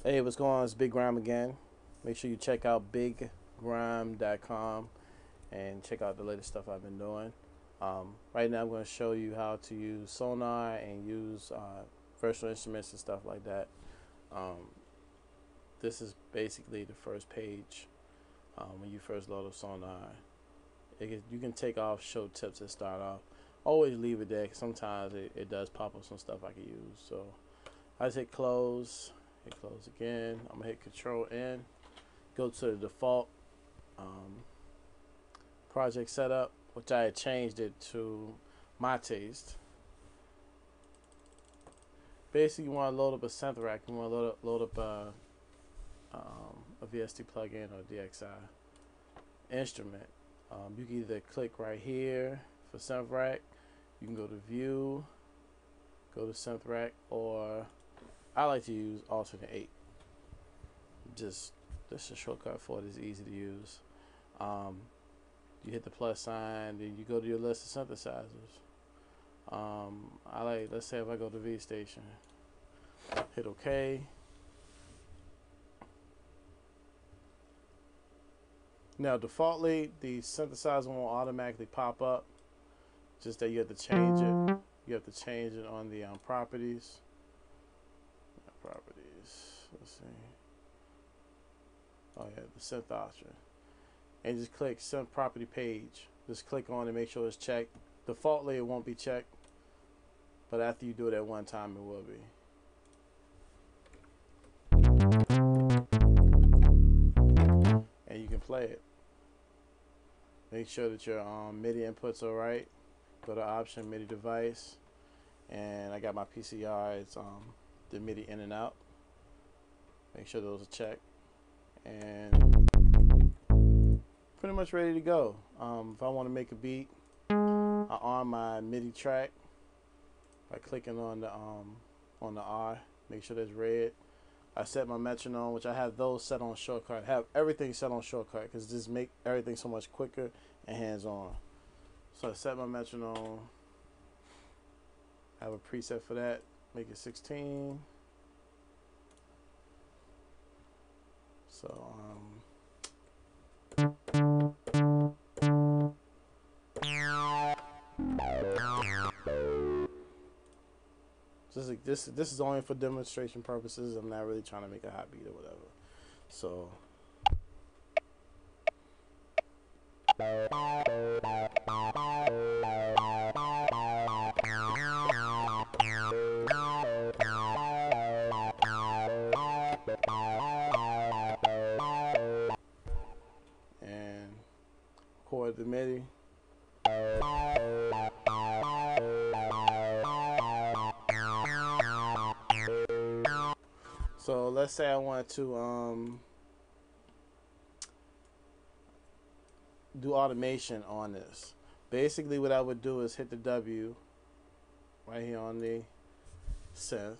Hey, what's going on? It's Big Grime again. Make sure you check out biggrime.com and check out the latest stuff I've been doing. Right now I'm going to show you how to use Sonar and use virtual instruments and stuff like that. This is basically the first page when you first load up Sonar. You can take off show tips and start off. Always leave it there, 'cause sometimes it does pop up some stuff I can use. So I just hit close. Hit close again. I'm gonna hit Control N. Go to the default project setup, which I had changed it to my taste. Basically, you want to load up a synth rack. You want to load up a VST plugin or DXI instrument. You can either click right here for synth rack. You can go to View, go to synth rack, or I like to use alternate 8. Just a shortcut for it. It's easy to use. You hit the plus sign, then you go to your list of synthesizers. Let's say if I go to V Station, hit OK. Now defaultly the synthesizer won't automatically pop up, just that you have to change it. You have to change it on the properties. Let's see. Oh yeah, the synth option, and just click synth property page. Just click on it, make sure it's checked. Defaultly it won't be checked, but after you do it at one time it will be. And you can play it. Make sure that your MIDI inputs are right. Go to option MIDI device, and I got my PCR. It's the MIDI in and out. Make sure those are checked, and pretty much ready to go. If I want to make a beat, I arm my MIDI track by clicking on the R. Make sure that's red. I set my metronome, which I have those set on shortcut. I have everything set on shortcut because this make everything so much quicker and hands-on. So I set my metronome. I have a preset for that. Make it 16. So this is only for demonstration purposes. I'm not really trying to make a hot beat or whatever. So and record the MIDI. So let's say I want to do automation on this. Basically what I would do is hit the W right here on the synth.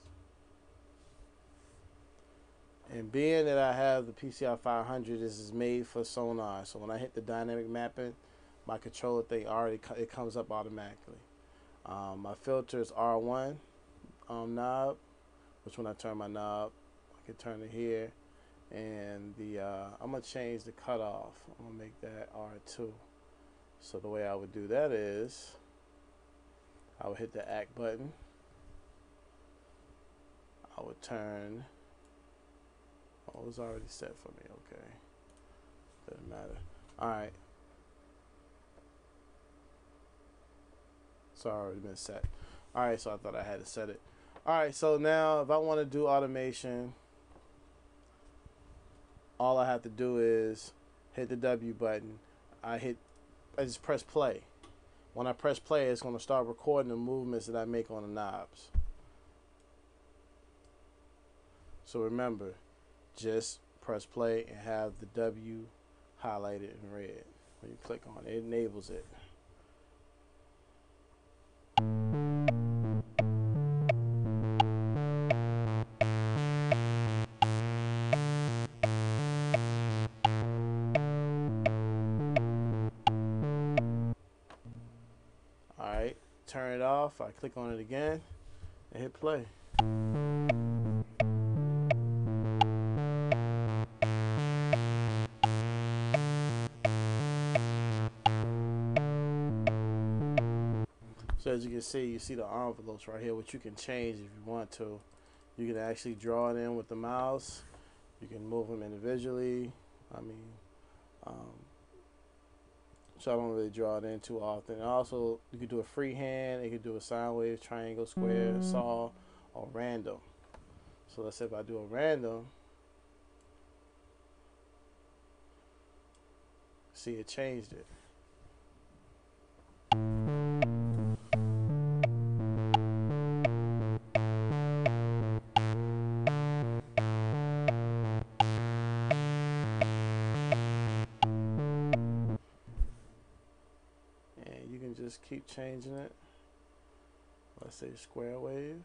And being that I have the PCR 500, this is made for Sonar. So when I hit the dynamic mapping, my controller thing it comes up automatically. My filter is R1 knob, which when I turn my knob, I can turn it here. And I'm gonna change the cutoff. I'm gonna make that R2. So the way I would do that is I would hit the act button. I would turn. Oh, it was already set for me. Okay, doesn't matter. All right. It's already been set. All right, so I thought I had to set it. All right, so now if I want to do automation, all I have to do is hit the W button. I just press play. When I press play, it's going to start recording the movements that I make on the knobs. So remember, just press play and have the W highlighted in red. When you click on it, it enables it. Alright, turn it off. I click on it again and hit play. as you can see, you see the envelopes right here, which you can change if you want to. You can actually draw it in with the mouse. You can move them individually. I mean, so I don't really draw it in too often. And also, you can do a freehand, you can do a sine wave, triangle, square, saw, or random. So let's say if I do a random, see it changed it. And you can just keep changing it. Let's say square wave.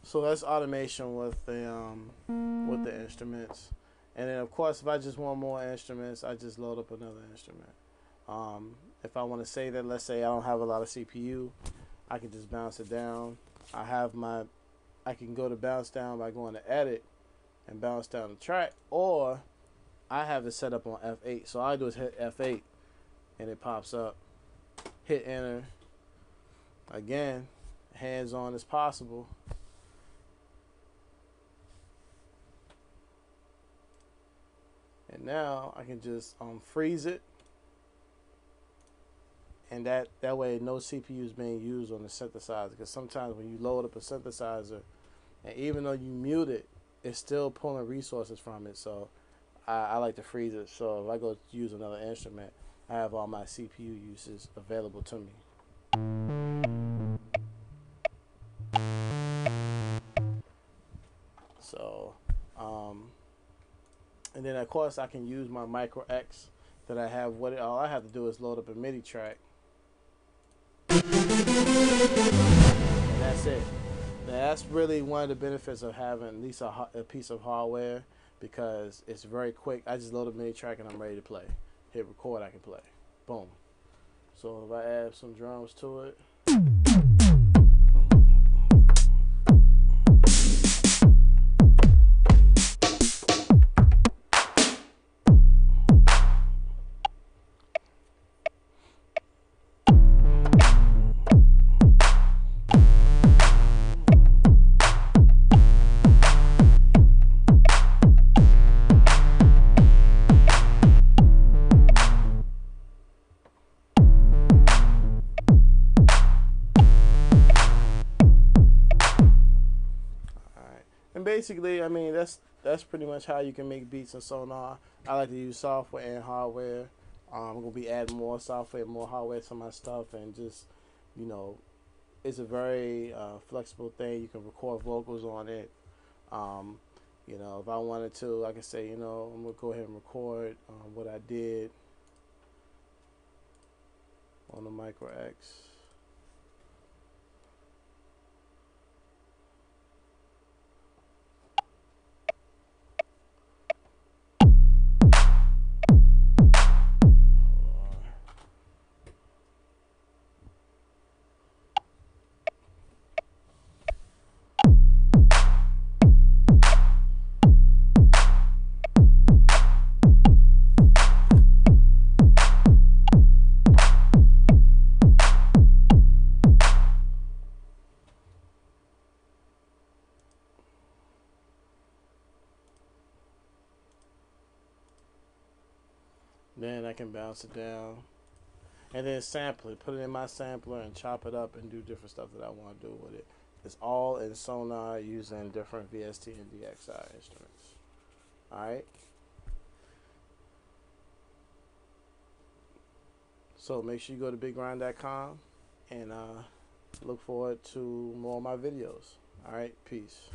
So that's automation with the instruments. And then of course, if I just want more instruments, I just load up another instrument. If I want to say that, let's say I don't have a lot of CPU, I can just bounce it down. I can go to bounce down by going to edit and bounce down the track, or I have it set up on F8. So all I do is hit F8 and it pops up. Hit enter. Again, hands on as possible. And now I can just freeze it, and that way no CPU is being used on the synthesizer, because sometimes when you load up a synthesizer, and even though you mute it, it's still pulling resources from it. So I like to freeze it. So if I go to use another instrument, I have all my CPU uses available to me. So and then of course I can use my micro X that I have. All I have to do is load up a MIDI track, and that's it. Now, that's really one of the benefits of having at least a piece of hardware, because it's very quick. I just load a MIDI track and I'm ready to play. Hit record, I can play. Boom. So if I add some drums to it. And basically, I mean, that's pretty much how you can make beats in Sonar. I like to use software and hardware. I'm gonna be adding more software, more hardware to my stuff, and just, you know, it's a very flexible thing. You can record vocals on it. You know, if I wanted to, I could say, you know, I'm gonna go ahead and record what I did on the Micro X. Then I can bounce it down, and then sample it, put it in my sampler and chop it up and do different stuff that I want to do with it. It's all in Sonar using different VST and DXI instruments. Alright? So make sure you go to biggrime.com and look forward to more of my videos. Alright? Peace.